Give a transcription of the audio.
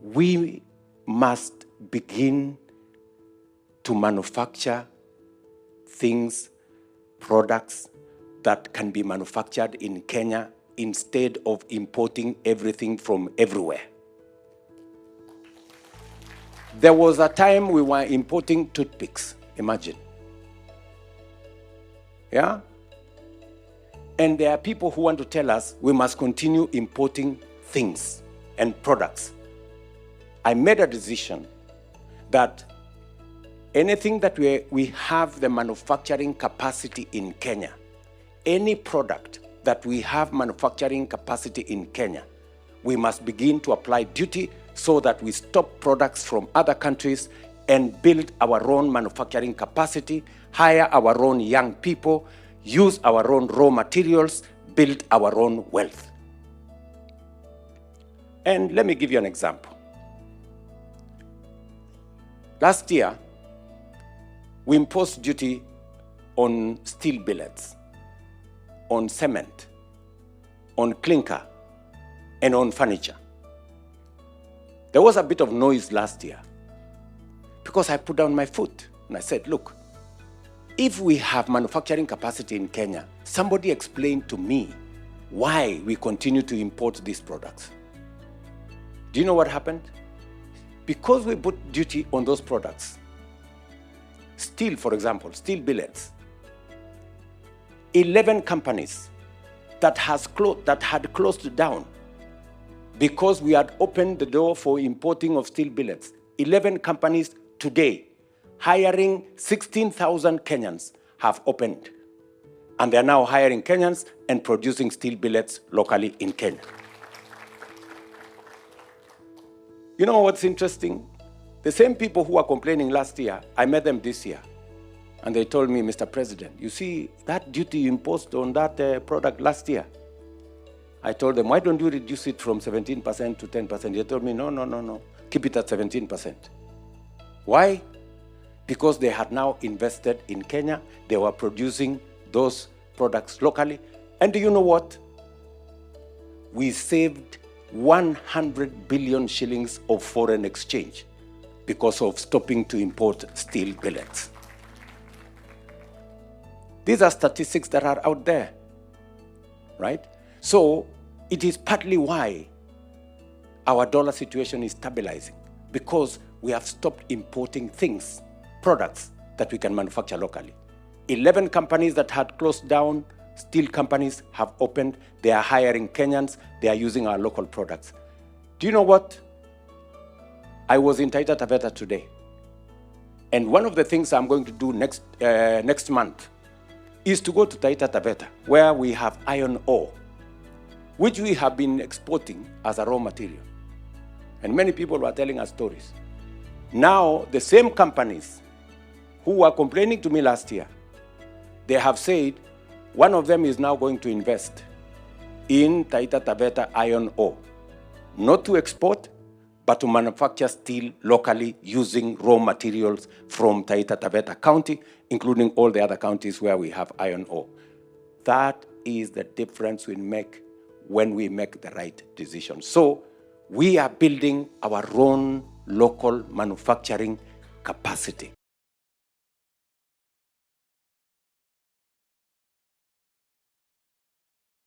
we must begin to manufacture things, products that can be manufactured in Kenya instead of importing everything from everywhere. There was a time we were importing toothpicks, imagine. Yeah? And there are people who want to tell us we must continue importing things and products. I made a decision that anything that we have the manufacturing capacity in Kenya, any product that we have manufacturing capacity in Kenya, we must begin to apply duty so that we stop products from other countries and build our own manufacturing capacity, hire our own young people, use our own raw materials, build our own wealth. And let me give you an example. Last year, we imposed duty on steel billets, on cement, on clinker, and on furniture. There was a bit of noise last year because I put down my foot and I said, look, if we have manufacturing capacity in Kenya, somebody explain to me why we continue to import these products. Do you know what happened? Because we put duty on those products, steel, for example, steel billets, 11 companies that had closed down because we had opened the door for importing of steel billets. 11 companies today, hiring 16,000 Kenyans, have opened. And they're now hiring Kenyans and producing steel billets locally in Kenya. You know what's interesting? The same people who were complaining last year, I met them this year. And they told me, Mr. President, you see that duty you imposed on that product last year? I told them, why don't you reduce it from 17% to 10%? They told me, no, keep it at 17%. Why? Because they had now invested in Kenya. They were producing those products locally. And do you know what? We saved 100 billion shillings of foreign exchange because of stopping to import steel billets. These are statistics that are out there, right? So it is partly why our dollar situation is stabilizing, because we have stopped importing things, products that we can manufacture locally. 11 companies that had closed down, steel companies, have opened. They are hiring Kenyans. They are using our local products. Do you know what? I was in Taita Taveta today. And one of the things I'm going to do next month is to go to Taita Taveta, where we have iron ore, which we have been exporting as a raw material. And many people were telling us stories. Now, the same companies who were complaining to me last year, they have said one of them is now going to invest in Taita Taveta iron ore, not to export, but to manufacture steel locally using raw materials from Taita Taveta County, including all the other counties where we have iron ore. That is the difference we make when we make the right decision. So we are building our own local manufacturing capacity.